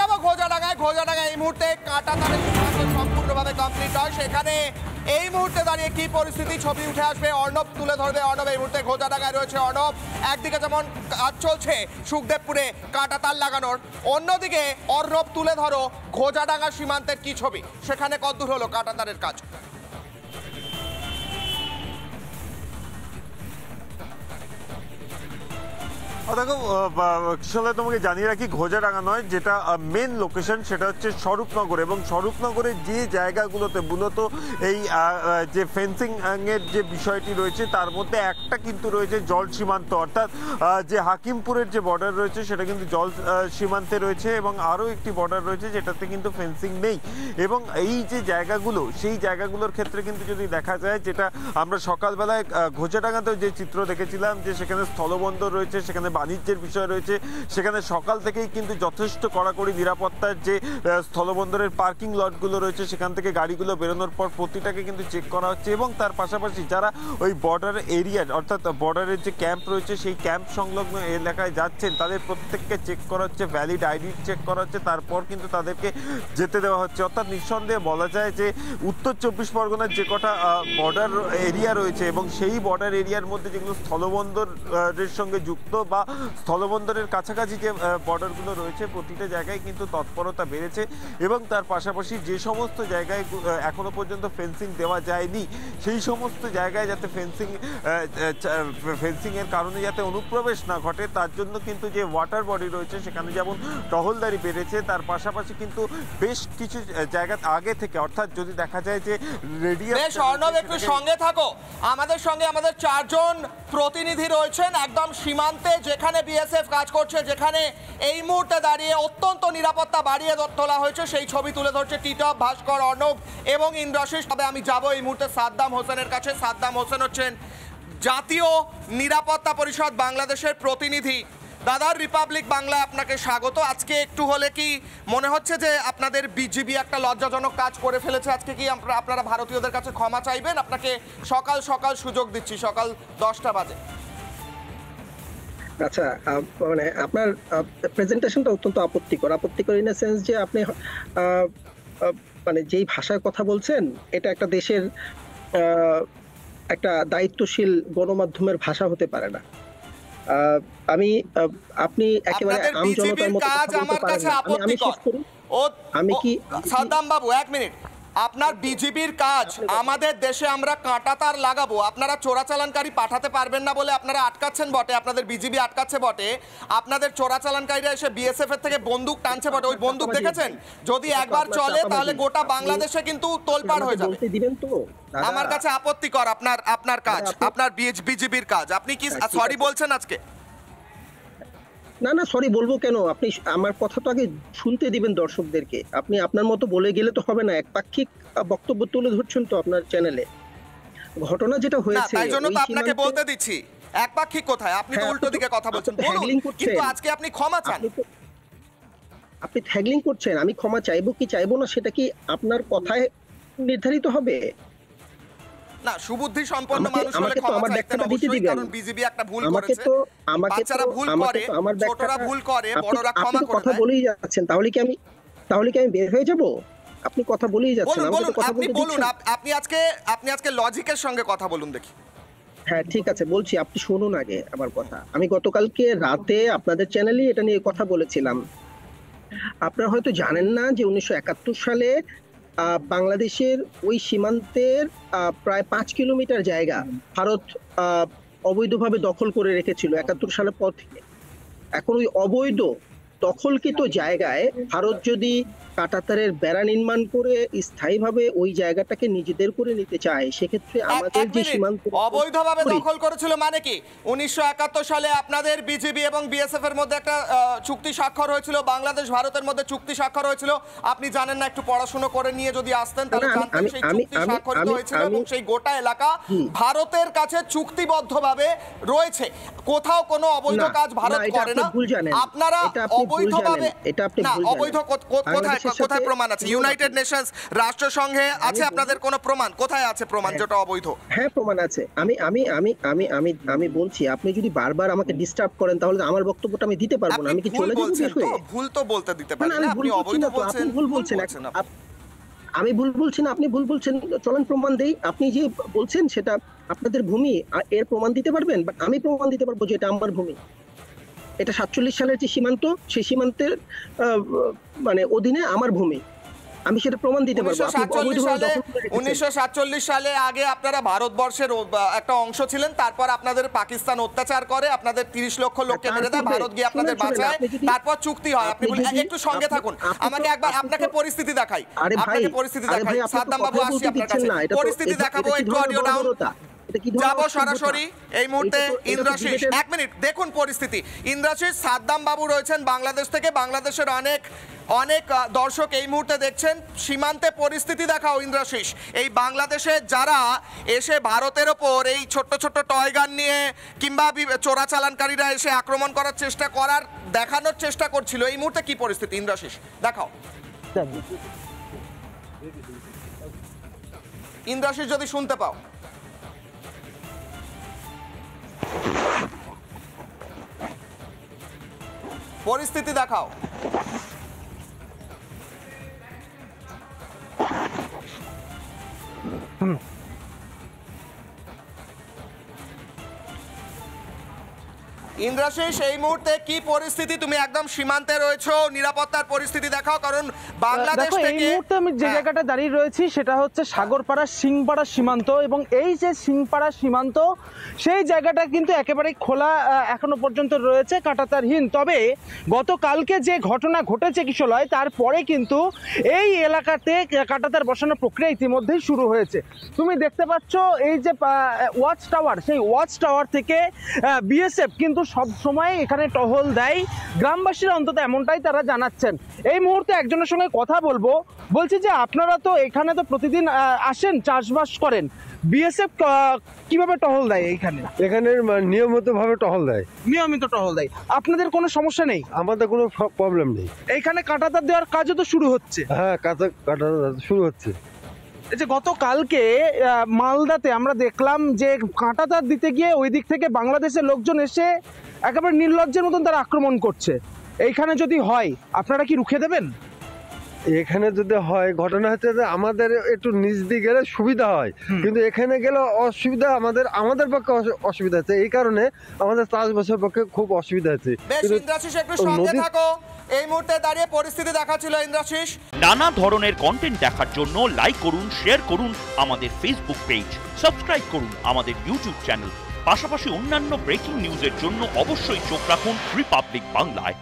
যাব ঘোজাডাঙ্গায় এই মুহূর্তে কাঁটা তারের সম্পূর্ণভাবে কমপ্লিট হয়। সেখানে এই মুহূর্তে দাঁড়িয়ে কি পরিস্থিতি ছবি উঠে আসবে, অর্ণব তুলে ধরবে। অর্ণব, এই মুহূর্তে ঘোজাডাঙ্গায় রয়েছে অর্ণব। একদিকে যেমন কাজ চলছে সুখদেবপুরে কাঁটা তার লাগানোর, অন্যদিকে অর্ণব তুলে ধরো ঘোজাডাঙ্গা সীমান্তের কি ছবি, সেখানে কতদূর হলো কাঁটা তারের কাজ। দেখো কিশোর, তোমাকে জানিয়ে রাখি ঘোজাডাঙ্গা নয়, যেটা মেন লোকেশন সেটা হচ্ছে স্বরূপনগর। এবং স্বরূপনগরের যে জায়গাগুলোতে মূলত এই যে ফেন্সিং এর যে বিষয়টি রয়েছে তার মধ্যে একটা কিন্তু রয়েছে জল সীমান্ত, অর্থাৎ যে হাকিমপুরের যে বর্ডার রয়েছে সেটা কিন্তু জল সীমান্তে রয়েছে, এবং আরও একটি বর্ডার রয়েছে যেটাতে কিন্তু ফেন্সিং নেই। এবং এই যে জায়গাগুলো, সেই জায়গাগুলোর ক্ষেত্রে কিন্তু যদি দেখা যায়, যেটা আমরা সকালবেলায় ঘোজাডাঙ্গাতেও যে চিত্র দেখেছিলাম, যে সেখানে স্থলবন্দর রয়েছে, সেখানে বাণিজ্যের বিষয় রয়েছে, সেখানে সকাল থেকেই কিন্তু যথেষ্ট কড়াকড়ি নিরাপত্তার যে স্থলবন্দরের পার্কিং লটগুলো রয়েছে সেখান থেকে গাড়িগুলো বেরোনোর পর প্রতিটাকে কিন্তু চেক করা হচ্ছে। এবং তার পাশাপাশি যারা ওই বর্ডার এরিয়া অর্থাৎ বর্ডারের যে ক্যাম্প রয়েছে সেই ক্যাম্প সংলগ্ন এলাকায় যাচ্ছেন তাদের প্রত্যেককে চেক করা হচ্ছে, ভ্যালিড আইডি চেক করা হচ্ছে, তারপর কিন্তু তাদেরকে যেতে দেওয়া হচ্ছে। অর্থাৎ নিঃসন্দেহে বলা যায় যে উত্তর 24 পরগনার যে কটা বর্ডার এরিয়া রয়েছে এবং সেই বর্ডার এরিয়ার মধ্যে যেগুলো স্থলবন্দরের সঙ্গে যুক্ত বা স্থলবন্দরের কাছাকাছি যে বর্ডারগুলো রয়েছে প্রতিটা জায়গায় কিন্তু তৎপরতা বেড়েছে। এবং তার পাশাপাশি যে সমস্ত জায়গায় এখনো পর্যন্ত ফেন্সিং দেওয়া যায়নি সেই সমস্ত জায়গায় যাতে ফেন্সিং এর কারণে যাতে অনুপ্রবেশ না ঘটে তার জন্য কিন্তু যে ওয়াটার বডি রয়েছে সেখানে যেমন টহলদারি বেড়েছে, তার পাশাপাশি কিন্তু বেশ কিছু জায়গা আগে থেকে, অর্থাৎ যদি দেখা যায় যে বেশ অর্ণব একটু সঙ্গে থাকো, আমাদের সঙ্গে আমাদের 4 জন প্রতিনিধি রয়েছেন একদম সীমান্তে, যেখানে বিএসএফ কাজ করছে, যেখানে এই মুহূর্তে দাঁড়িয়ে অত্যন্ত নিরাপত্তা বাড়িয়ে তোলা হয়েছে, সেই ছবি তুলে ধরছে টিটপ, ভাস্কর, অর্ণব এবং ইন্দ্রাশিস। তবে আমি যাব এই মুহূর্তে সাদ্দাম হোসেনের কাছে। সাদ্দাম হোসেন হচ্ছেন জাতীয় নিরাপত্তা পরিষদ বাংলাদেশের প্রতিনিধি। দাদার রিপাবলিক বাংলায় আপনাকে স্বাগত। আজকে একটু হলে কি মনে হচ্ছে যে আপনাদের বিজিবি একটা লজ্জাজনক কাজ করে ফেলেছে? আজকে কি আপনারা ভারতীয়দের কাছে ক্ষমা চাইবেন? আপনাকে সকাল সকাল সুযোগ দিচ্ছি, সকাল 10টা বাজে। আচ্ছা, মানে আপনার প্রেজেন্টেশনটা অত্যন্ত আপত্তিকর ইন দ্য সেন্স যে আপনি মানে যেই ভাষায় কথা বলছেন এটা একটা দেশের একটা দায়িত্বশীল গণমাধ্যমের ভাষা হতে পারে না। আপনি একেবারে আম জনতার মতো কথা বলতে পারেন না। আমি শেষ করি। আমি কি সাদ্দাম বাবু 1 মিনিট, আপনার বিজিবির কাজ আমাদের দেশে আমরা কাঁটাতার লাগাবো, আপনারা চোরাচালানকারী পাঠাতে পারবেন না বলে আপনারা আটকাচ্ছেন বটে, আপনাদের বিজিবি আটকাচ্ছে বটে, আপনাদের চোরাচালানকারীরা এসে বিএসএফ এর থেকে বন্দুক টানছে বটে। ওই বন্দুক দেখেছেন? যদি একবার চলে তাহলে গোটা বাংলাদেশে কিন্তু তোলপাড় হয়ে যাবে। দিবেন তো? আমার কাছে আপত্তিকর আপনার কাজ, আপনার বিজিবির কাজ। আপনি কি সরি বলছেন আজকে? না না, সরি বলবো কেন? আপনি আমার কথা তো আগে শুনতে দিবেন দর্শকদেরকে। আপনি আপনার মতো বলে গেলে তো হবে না। একপাক্ষিক বক্তব্য তুলে ধরছেন তো আপনার চ্যানেলে। ঘটনা যেটা হয়েছে তাই জন্য তো আপনাকে বলতে দিচ্ছি, একপাক্ষিক কোথায়? আপনি তো উল্টো দিকে কথা বলছেন। কিন্তু আজকে আপনি ক্ষমা চান। আপনি থ্যাগলিং করছেন। আমি ক্ষমা চাইবো কি চাইবো না সেটা কি আপনার কথায় নির্ধারিত হবে? না, সুবুদ্ধি সম্পন্ন মানুষ হলে ক্ষমা চাইতেন অবশ্যই, কারণ বিজিবি একটা ভুল করেছে। বাচ্চারা ভুল করে, ছোটরা ভুল করে, বড়রা ক্ষমা করে। কথা বলেই যাচ্ছেন, তাহলে কি আমি বের হয়ে যাব? আপনি কথা বলেই যাচ্ছেন। আপনি বলুন, আপনি আজকে লজিকের সঙ্গে কথা বলুন দেখি। হ্যাঁ ঠিক আছে, বলছি, আপনি শুনুন আগে আমার কথা। আমি গতকালকে রাতে আপনাদের চ্যানেলে এটা নিয়ে কথা বলেছিলাম। আপনারা হয়তো জানেন না যে 1971 সালে বাংলাদেশের ওই সীমান্তের প্রায় 5 কিলোমিটার জায়গা ভারত অবৈধভাবে দখল করে রেখেছিল 71 সালের পর থেকে। এখন ওই অবৈধ দখলকৃত জায়গায় ভারত যদি কাঁটাতারের বেড়া নির্মাণ করে স্থায়ীভাবে ওই জায়গাটাকে নিজেদের করে নিতে চায়, সেক্ষেত্রে আমাদের যে সীমান্ত অবৈধভাবে দখল করেছিল মানে কি? 1971 সালে আপনাদের বিজিবি এবং বিএসএফ এর মধ্যে একটা চুক্তি স্বাক্ষর হয়েছিল, বাংলাদেশ ভারতের মধ্যে চুক্তি স্বাক্ষর হয়েছিল। আপনি জানেন না? একটু পড়াশোনা করে নিয়ে যদি আসতেন তাহলে জানতেন সেই চুক্তি স্বাক্ষরিত হয়েছিল এবং সেই গোটা এলাকা ভারতের কাছে চুক্তিবদ্ধভাবে রয়েছে। কোথাও কোনো অবৈধ কাজ ভারত করে না। আপনারা অবৈধভাবে এটা আপনি না ভুল অবৈধ জানেন। কোথায় কোথায় প্রমাণ আছে? ইউনাইটেড নেশনস রাষ্ট্রসংঘে আছে আপনাদের কোনো প্রমাণ? কোথায় আছে প্রমাণ যেটা অবৈধ? হ্যাঁ প্রমাণ আছে। আমি বলছি, আপনি যদি বারবার আমাকে ডিস্টার্ব করেন তাহলে আমার বক্তব্যটা আমি দিতে পারবো না। আপনি আমি কি ভুল চলে যাবো বলছেন শেষ হয়ে? তো, ভুল তো বলতে দিতে না, পারেন আমি না, ভুল আপনি বলছি অবৈধ না তো, বলছেন, আপনি ভুল বলছেন। আপনি। আমি ভুল বলছি না, আপনি ভুল বলছেন। চলেন প্রমাণ দেই। আপনি যে বলছেন সেটা আপনাদের ভূমি, আর এর প্রমাণ দিতে পারবেন? বাট আমি প্রমাণ দিতে পারবো যে এটা আমার ভূমি। এটা 47 সালের যে সীমান্ত, সেই সীমান্তের মানে অধীনে আমার ভূমি। আমি সেটা প্রমাণ দিতে পারবো। আপনি 1947 অবৈধভাবে সালে দখল করে রেখেছেন। 1947 সালে আগে আপনারা ভারতবর্ষের একটা অংশ ছিলেন, তারপর আপনাদের পাকিস্তান অত্যাচার করে, আপনাদের 30 লক্ষ লোককে মেরে দেয়, ভারত গিয়ে আপনাদের বাঁচায়, তারপর চুক্তি হয়। আপনি বলেন একটু সঙ্গে থাকুন, আমাকে একবার আপনাকে পরিস্থিতি দেখাই, আপনাকে পরিস্থিতি দেখাই। সাদ্দাম বাবু আসছি আপনার কাছে, পরিস্থিতি দেখাবো, একটু অডিও ডাউন যাবো সরাসরি এই মুহূর্তে। ইন্দ্রাশিস, 1 মিনিট দেখুন পরিস্থিতি। ইন্দ্রাশিস, সাদ্দাম বাবু রয়েছেন বাংলাদেশ থেকে, বাংলাদেশের অনেক দর্শক এই মুহূর্তে দেখছেন। সীমান্তে পরিস্থিতি দেখাও ইন্দ্রাশিস। এই বাংলাদেশে যারা এসে ভারতের ওপর এই ছোট্ট ছোট্ট টয় গান নিয়ে কিংবা চোরাচালানকারীরা এসে আক্রমণ করার দেখানোর চেষ্টা করছিল, এই মুহূর্তে কি পরিস্থিতি ইন্দ্রাশিস দেখাও। ইন্দ্রাশিস যদি শুনতে পাও। পরিস্থিতি দেখাও। ইন্দ্রাশিস, এই মুহূর্তে কি পরিস্থিতি? তুমি একদম সীমান্তে রয়েছো, নিরাপত্তার পরিস্থিতি দেখাও, কারণ বাংলাদেশ দেখো, এই থেকে মুহূর্তে আমি যে জায়গাটা দাঁড়িয়ে রয়েছি সেটা হচ্ছে সাগরপাড়া সিংপাড়া সীমান্ত, এবং এই যে সিংপাড়া সীমান্ত সেই জায়গাটা কিন্তু একেবারে খোলা এখনো পর্যন্ত রয়েছে, কাঁটাতারহীন। তবে গতকালকে যে ঘটনা ঘটেছে কিশলয়, তারপরে কিন্তু এই এলাকাতে কাঁটাতার বসানোর প্রক্রিয়া ইতিমধ্যেই শুরু হয়েছে। তুমি দেখতে পাচ্ছ এই যে ওয়াচ টাওয়ার, সেই ওয়াচ টাওয়ার থেকে বিএসএফ কিন্তু সব সময় এখানে টহল দেয়, গ্রামবাসীরা অন্তত এমনটাই তারা জানাচ্ছেন। এই মুহূর্তে একজনের সঙ্গে কথা বলছি যে আপনারা তো এখানে তো প্রতিদিন আসেন, চাষবাস করেন, বিএসএফ কিভাবে টহল দেয় এইখানে? এখানে নিয়মিত ভাবে টহল দেয়। নিয়মিত টহল দেয়, আপনাদের কোনো সমস্যা নেই? আমাদের কোনো প্রবলেম নেই। এইখানে কাঁটাতার দেওয়ার কাজও তো শুরু হচ্ছে। হ্যাঁ, কাটা শুরু হচ্ছে। এই যে গতকালকে মালদাতে আমরা দেখলাম যে কাঁটাতার দিতে গিয়ে ওই দিক থেকে বাংলাদেশের লোকজন এসে একেবারে নির্লজ্জের মতন তারা আক্রমণ করছে। এইখানে যদি হয় আপনারা কি রুখে দেবেন? এখানে যদি হয়, ঘটনা হচ্ছে যে আমাদের একটু নিচ দিয়ে গেলে সুবিধা হয়, কিন্তু এখানে গেলে অসুবিধা, আমাদের পক্ষে অসুবিধা আছে। এই কারণে আমাদের চাষবাসের পক্ষে খুব অসুবিধা আছে। বেশ ইন্দ্রাশিস, একটু সঙ্গে থাকো, এই মুহূর্তে দাঁড়িয়ে পরিস্থিতি দেখাচ্ছিল ইন্দ্রাশিস। নানা ধরনের কন্টেন্ট দেখার জন্য লাইক করুন, শেয়ার করুন আমাদের ফেসবুক পেজ, সাবস্ক্রাইব করুন আমাদের ইউটিউব চ্যানেল। পাশাপাশি অন্যান্য ব্রেকিং নিউজের জন্য অবশ্যই চোখ রাখুন রিপাবলিক বাংলায়।